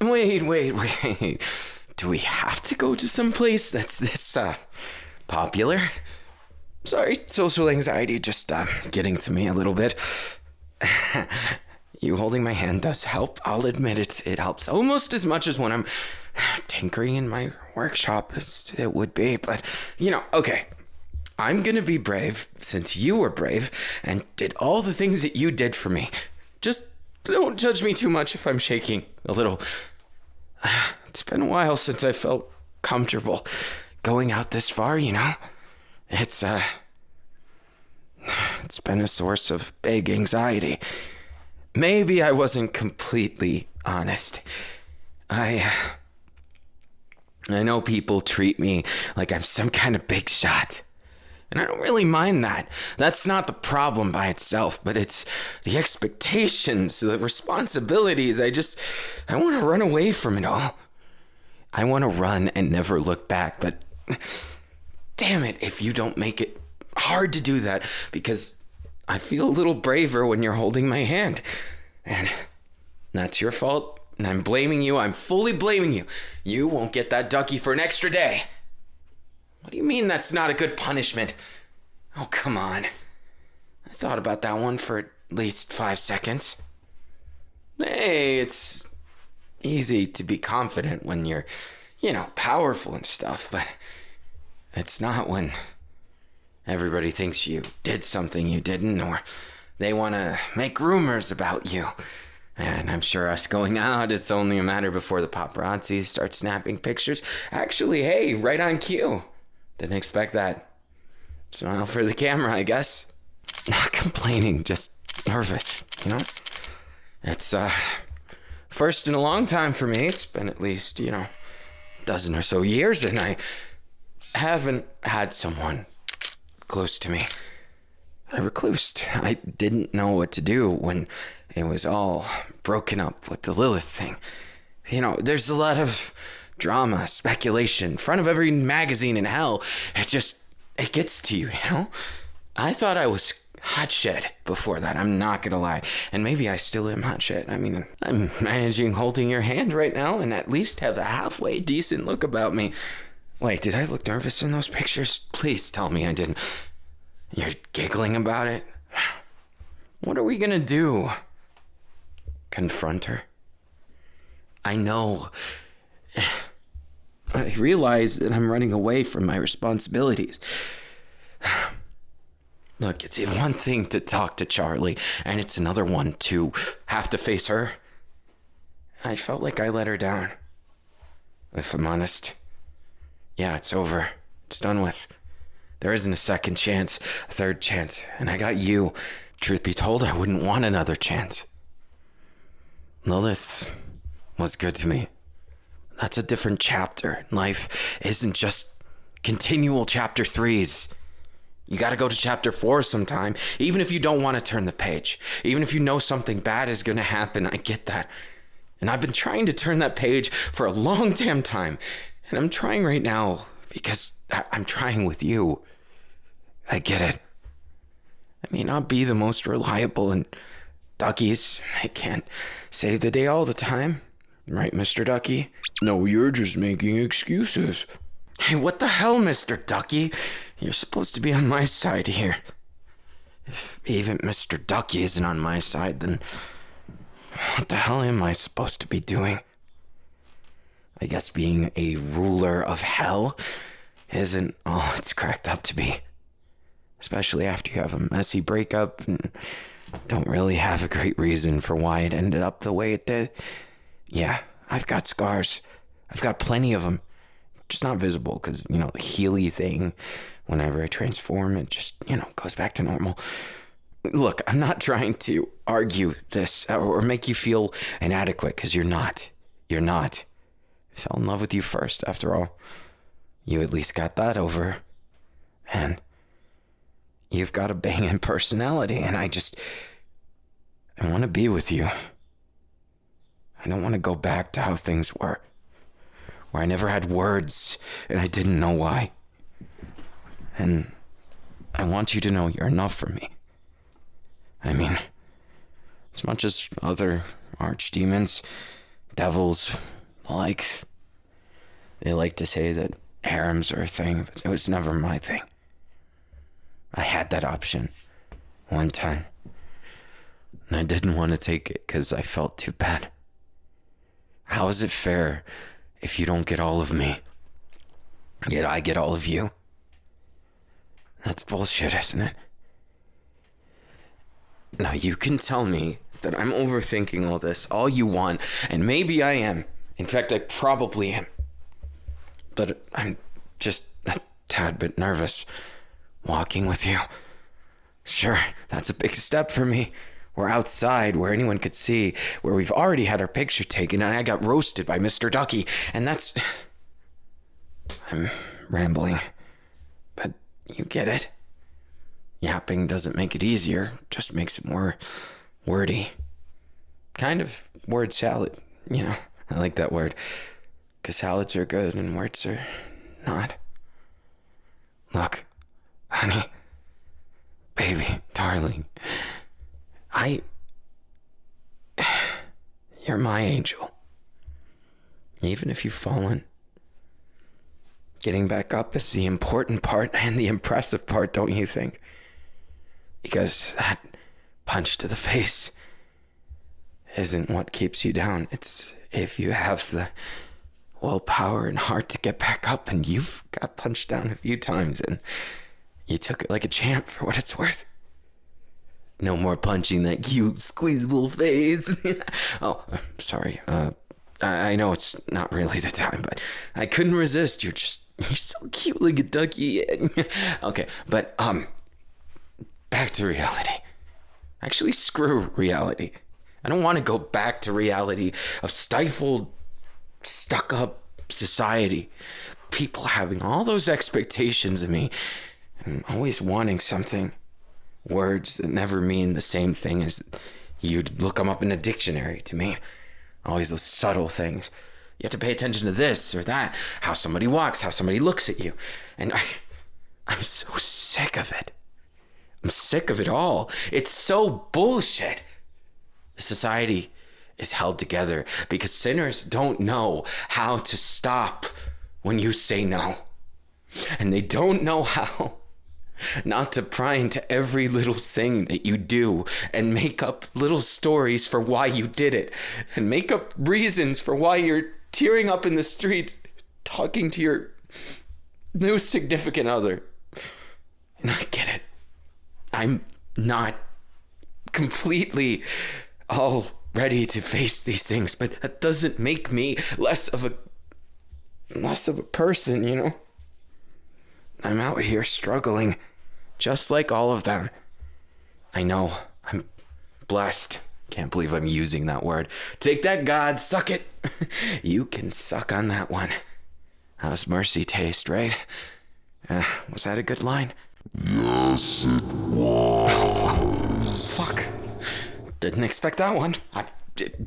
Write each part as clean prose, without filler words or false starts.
Wait. Do we have to go to some place that's this, popular? Sorry, social anxiety just, getting to me a little bit. You holding my hand does help. I'll admit it helps almost as much as when I'm tinkering in my workshop as it would be. But, okay. I'm gonna be brave since you were brave and did all the things that you did for me. Just don't judge me too much if I'm shaking a little. It's been a while since I felt comfortable going out this far, It's been a source of big anxiety. Maybe I wasn't completely honest. I know people treat me like I'm some kind of big shot. And I don't really mind that. That's not the problem by itself, but it's the expectations, the responsibilities. I want to run away from it all. I want to run and never look back, but damn it if you don't make it hard to do that, because I feel a little braver when you're holding my hand. And that's your fault, and I'm blaming you. I'm fully blaming you. You won't get that ducky for an extra day. What do you mean that's not a good punishment? Oh, come on. I thought about that one for at least 5 seconds. Hey, it's easy to be confident when you're, powerful and stuff, but it's not when everybody thinks you did something you didn't, or they want to make rumors about you. And I'm sure us going out, it's only a matter before the paparazzi start snapping pictures. Actually, hey, right on cue. Didn't expect that. Smile for the camera, I guess. Not complaining, just nervous, It's, first in a long time for me. It's been at least, a dozen or so years, and I haven't had someone close to me. I reclused. I didn't know what to do when it was all broken up with the Lilith thing. There's a lot of drama, speculation, in front of every magazine in hell. It gets to you, I thought I was hot shit before that, I'm not gonna lie. And maybe I still am hot shit. I mean, I'm managing holding your hand right now and at least have a halfway decent look about me. Wait, did I look nervous in those pictures? Please tell me I didn't. You're giggling about it? What are we gonna do? Confront her? I know. I realize that I'm running away from my responsibilities. Look, it's one thing to talk to Charlie, and it's another one to have to face her. I felt like I let her down. If I'm honest. Yeah, it's over. It's done with. There isn't a second chance, a third chance, and I got you. Truth be told, I wouldn't want another chance. Lilith was good to me. That's a different chapter. Life isn't just continual chapter 3s. You gotta go to chapter 4 sometime, even if you don't want to turn the page. Even if you know something bad is gonna happen, I get that. And I've been trying to turn that page for a long damn time. And I'm trying right now because I'm trying with you. I get it. I may not be the most reliable in duckies. I can't save the day all the time. Right, Mr. Ducky? No, you're just making excuses. Hey, what the hell, Mr. Ducky? You're supposed to be on my side here. If even Mr. Ducky isn't on my side, then what the hell am I supposed to be doing? I guess being a ruler of hell isn't all it's cracked up to be. Especially after you have a messy breakup and don't really have a great reason for why it ended up the way it did. Yeah, I've got scars. I've got plenty of them. Just not visible because, the Healy thing, whenever I transform, it just, goes back to normal. Look, I'm not trying to argue this or make you feel inadequate because you're not. You're not. I fell in love with you first, after all. You at least got that over. And you've got a banging personality, and I want to be with you. I don't want to go back to how things were, where I never had words and I didn't know why. And I want you to know you're enough for me. I mean, as much as other archdemons, devils, like, they like to say that harems are a thing, but it was never my thing. I had that option one time, and I didn't want to take it because I felt too bad. How is it fair if you don't get all of me, yet I get all of you? That's bullshit, isn't it? Now, you can tell me that I'm overthinking all this all you want, and maybe I am. In fact, I probably am. But I'm just a tad bit nervous walking with you. Sure, that's a big step for me. We're outside where anyone could see, where we've already had our picture taken, and I got roasted by Mr. Ducky, and that's... I'm rambling, but you get it. Yapping doesn't make it easier, just makes it more wordy. Kind of word salad, you know. I like that word, because salads are good and words are not. Look, honey, baby, darling, you're my angel. Even if you've fallen, getting back up is the important part and the impressive part, don't you think? Because that punch to the face isn't what keeps you down. It's if you have the willpower and heart to get back up, and you've got punched down a few times and you took it like a champ for what it's worth. No more punching that cute squeezable face. Oh, sorry. I know it's not really the time, but I couldn't resist. You're so cute like a ducky. Okay, but back to reality. Actually, screw reality. I don't want to go back to reality of stifled, stuck-up society. People having all those expectations of me and always wanting something. Words that never mean the same thing as you'd look them up in a dictionary to me. Always those subtle things. You have to pay attention to this or that. How somebody walks, how somebody looks at you. And I'm so sick of it. I'm sick of it all. It's so bullshit. Society is held together because sinners don't know how to stop when you say no. And they don't know how not to pry into every little thing that you do and make up little stories for why you did it and make up reasons for why you're tearing up in the streets talking to your new significant other. And I get it. I'm not completely all ready to face these things, but that doesn't make me less of a person, you know? I'm out here struggling, just like all of them. I know, I'm blessed. Can't believe I'm using that word. Take that, God, suck it. You can suck on that one. How's mercy taste, right? Was that a good line? Yes, it was. Fuck. Didn't expect that one. I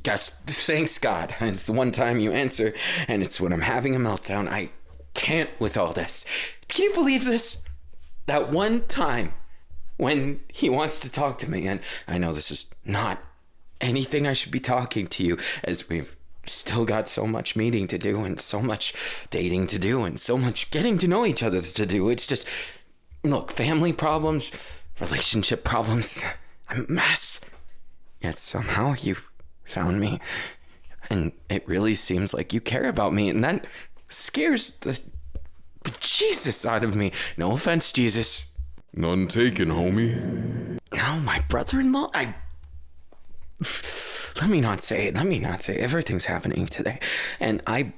guess thanks, God. It's the one time you answer, and it's when I'm having a meltdown. I can't with all this. Can you believe this? That one time when he wants to talk to me, and I know this is not anything I should be talking to you, as we've still got so much meeting to do and so much dating to do and so much getting to know each other to do. It's just, look, family problems, relationship problems, I'm a mess. Yet somehow you've found me, and it really seems like you care about me, and that scares the Jesus out of me. No offense, Jesus. None taken, homie. No, my brother-in-law, let me not say it. Everything's happening today, and I'm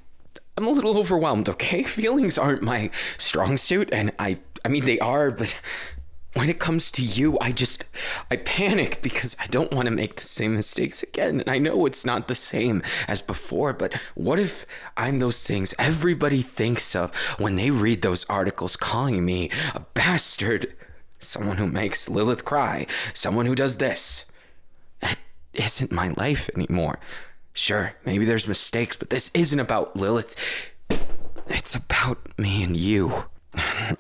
a little overwhelmed, okay? Feelings aren't my strong suit, and I mean, they are, but when it comes to you, I panic because I don't want to make the same mistakes again. And I know it's not the same as before, but what if I'm those things everybody thinks of when they read those articles calling me a bastard, someone who makes Lilith cry, someone who does this? That isn't my life anymore. Sure, maybe there's mistakes, but this isn't about Lilith. It's about me and you.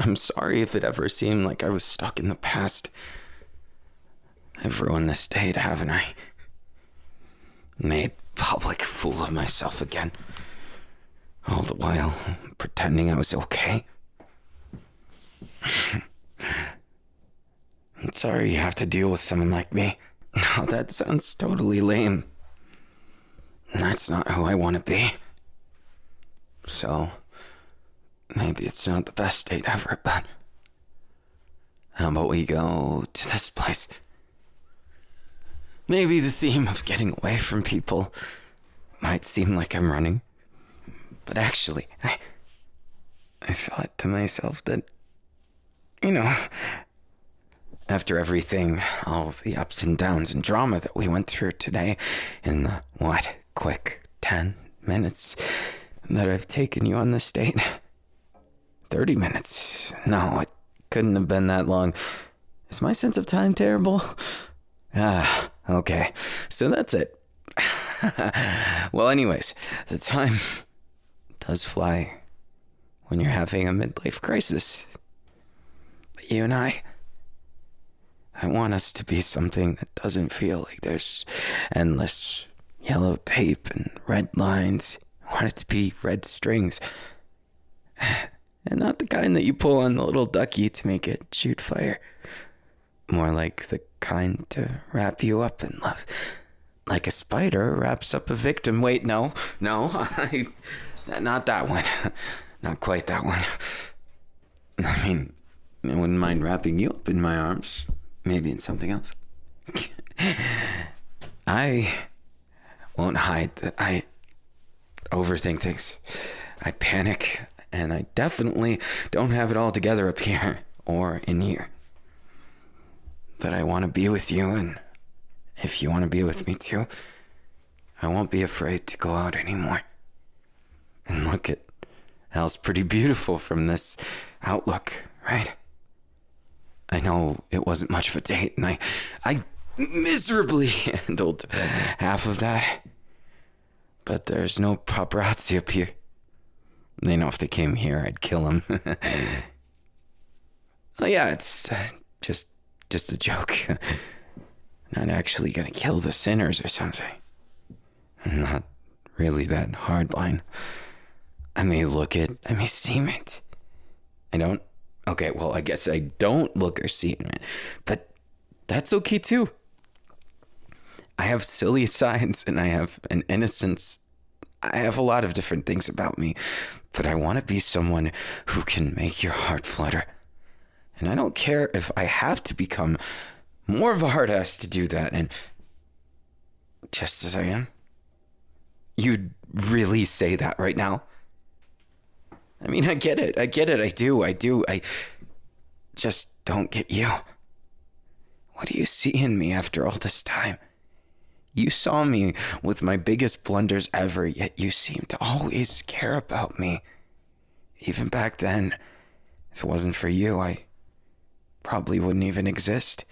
I'm sorry if it ever seemed like I was stuck in the past. I've ruined this date, haven't I? Made public fool of myself again. All the while pretending I was okay. I'm sorry you have to deal with someone like me. No, that sounds totally lame. That's not who I want to be. So, maybe it's not the best date ever, but how about we go to this place? Maybe the theme of getting away from people might seem like I'm running, but actually, I thought to myself that, after everything, all the ups and downs and drama that we went through today in the, quick 10 minutes that I've taken you on this date. 30 minutes. No, it couldn't have been that long. Is my sense of time terrible? Okay. So that's it. Well, anyways, the time does fly when you're having a midlife crisis. But you and I want us to be something that doesn't feel like there's endless yellow tape and red lines. I want it to be red strings. And not the kind that you pull on the little ducky to make it shoot fire. More like the kind to wrap you up in love. Like a spider wraps up a victim. Wait, no, not that one. Not quite that one. I mean, I wouldn't mind wrapping you up in my arms. Maybe in something else. I won't hide that I overthink things. I panic, and I definitely don't have it all together up here or in here. But I want to be with you, and if you want to be with me too, I won't be afraid to go out anymore. And look at hell's pretty beautiful from this outlook, right? I know it wasn't much of a date, and I miserably handled half of that. But there's no paparazzi up here. They know if they came here, I'd kill them. Well, yeah, it's just a joke. Not actually gonna kill the sinners or something. I'm not really that hardline. I may look it, I may seem it. Okay, well, I guess I don't look or seem it, but that's okay too. I have silly sides and I have an innocence. I have a lot of different things about me, but I want to be someone who can make your heart flutter. And I don't care if I have to become more of a hard ass to do that. And just as I am, you'd really say that right now? I mean, I get it. I do. I just don't get you. What do you see in me after all this time? You saw me with my biggest blunders ever, yet you seemed to always care about me. Even back then, if it wasn't for you, I probably wouldn't even exist.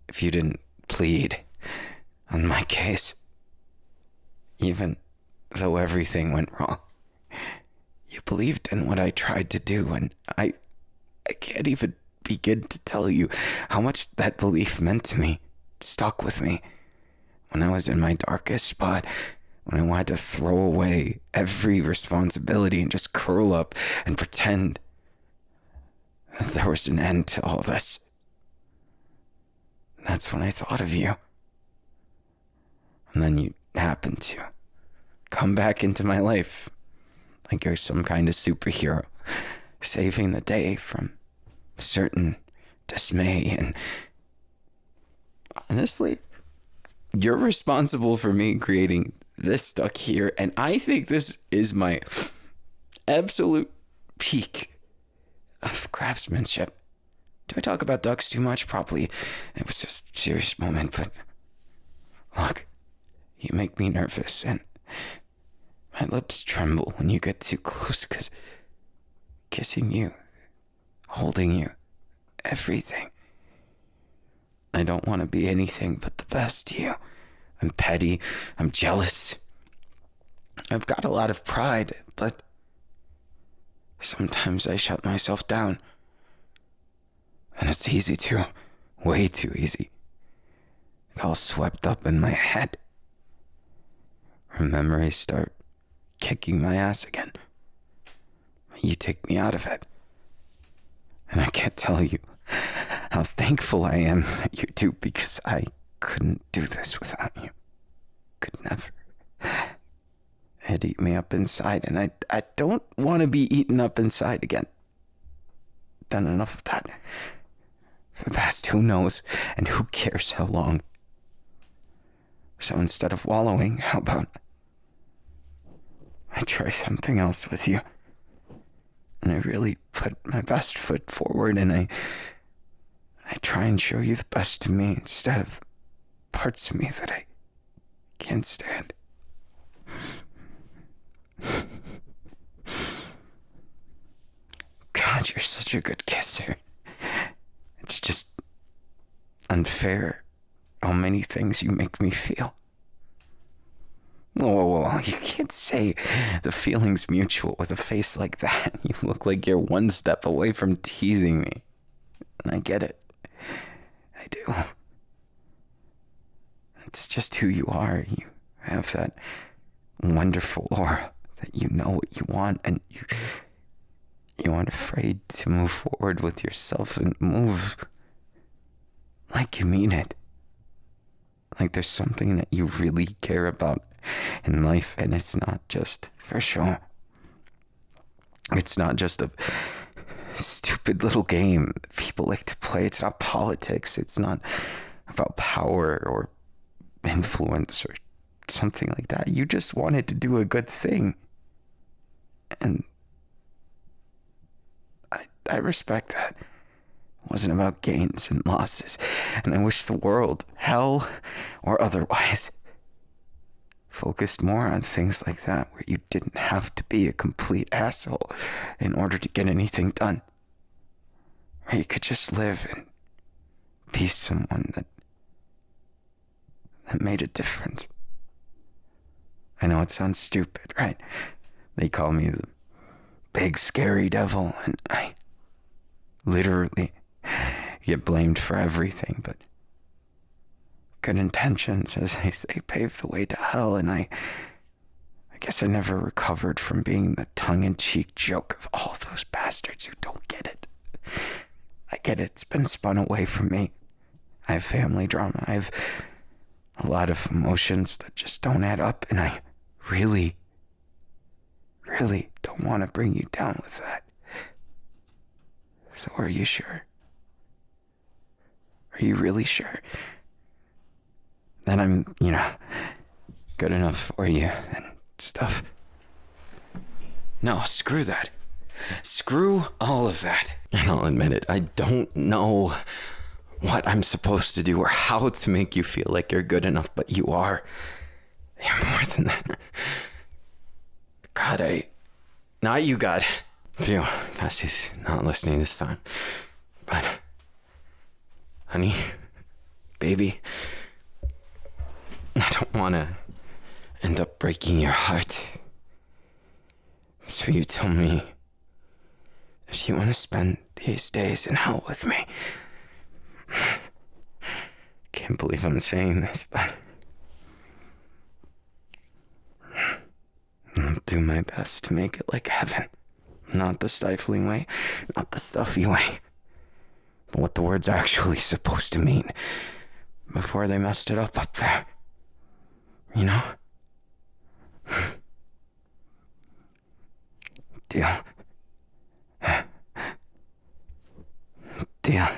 If you didn't plead on my case. Even though everything went wrong. You believed in what I tried to do, and I can't even begin to tell you how much that belief meant to me. It stuck with me. When I was in my darkest spot, when I wanted to throw away every responsibility and just curl up and pretend that there was an end to all this. That's when I thought of you. And then you happened to come back into my life like you're some kind of superhero, saving the day from certain dismay. And honestly, you're responsible for me creating this stuck here, and I think this is my absolute peak of craftsmanship. Do I talk about ducks too much? Probably. It was just a serious moment, but look, you make me nervous, and my lips tremble when you get too close, because kissing you, holding you, everything. I don't want to be anything but the best to you. I'm petty. I'm jealous. I've got a lot of pride, but sometimes I shut myself down. And it's easy to. Way too easy. All swept up in my head. or memories start kicking my ass again, you take me out of it. And I can't tell you how thankful I am that you do, because I couldn't do this without you. Could never. It'd eat me up inside, and I don't want to be eaten up inside again. Done enough of that. For the past who knows and who cares how long. So instead of wallowing, how about I try something else with you? And I really put my best foot forward, and I try and show you the best of me instead of parts of me that I can't stand. God, you're such a good kisser. It's just unfair how many things you make me feel. Whoa, you can't say the feeling's mutual with a face like that. You look like you're one step away from teasing me. And I get it. I do. It's just who you are. You have that wonderful aura that you know what you want, and you aren't afraid to move forward with yourself and move like you mean it. Like there's something that you really care about in life, and it's not just for show. It's not just a stupid little game that people like to play. It's not politics. It's not about power or influence or something like that. You just wanted to do a good thing. And I respect that. It wasn't about gains and losses. And I wish the world, hell or otherwise, focused more on things like that, where you didn't have to be a complete asshole in order to get anything done. Where you could just live and be someone that made a difference. I know it sounds stupid, right? They call me the big scary devil, and I literally get blamed for everything, but good intentions, as they say, pave the way to hell, and I guess I never recovered from being the tongue-in-cheek joke of all those bastards who don't get it. I get it. It's been spun away from me. I have family drama. I have a lot of emotions that just don't add up, and I really don't want to bring you down with that. So are you sure? Are you really sure that I'm, good enough for you and stuff? No, screw that. Screw all of that. And I'll admit it, I don't know what I'm supposed to do or how to make you feel like you're good enough, but you are. You're more than that. God, not you, God. Phew, guess he's not listening this time. But, honey, baby, I don't want to end up breaking your heart. So you tell me if you want to spend these days in hell with me. Can't believe I'm saying this, but I'll do my best to make it like heaven. Not the stifling way, not the stuffy way, but what the words are actually supposed to mean before they messed it up there. You know? Deal. Deal.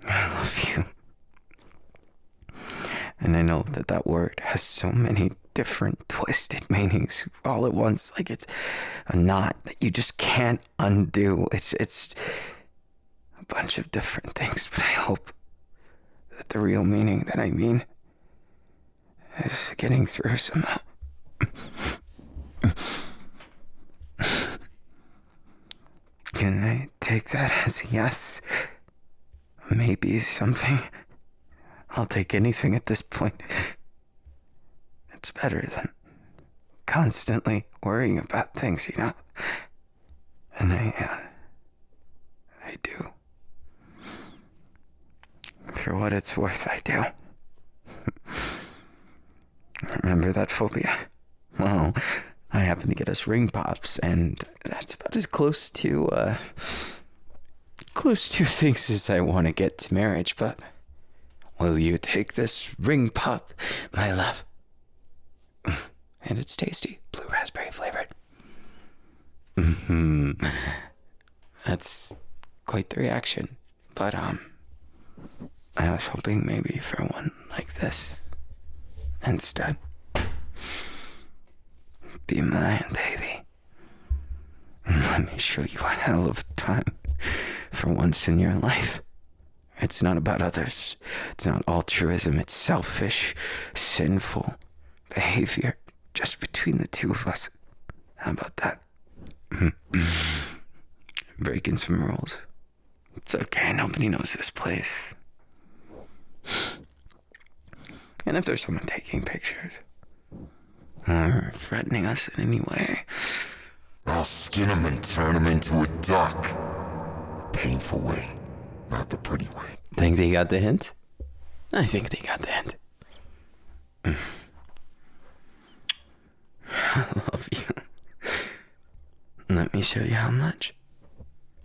I love you. And I know that word has so many different twisted meanings all at once. Like it's a knot that you just can't undo. It's a bunch of different things, but I hope that the real meaning that I mean is getting through somehow. Can I take that as a yes? Maybe something. I'll take anything at this point. It's better than constantly worrying about things, And I do. For what it's worth, I do. Remember that phobia? Well, I happen to get us ring pops, and that's about as close to things as I want to get to marriage, but will you take this ring pop, my love? And it's tasty, blue raspberry flavored. That's quite the reaction, but I was hoping maybe for one like this instead. Be mine, baby. Let me show you a hell of a time for once in your life. It's not about others. It's not altruism. It's selfish, sinful behavior just between the two of us. How about that? Breaking some rules. It's okay. Nobody knows this place. And if there's someone taking pictures or threatening us in any way, I'll skin him and turn him into a duck. The painful way, not the pretty way. think they got the hint? I think they got the hint. I love you. Let me show you how much.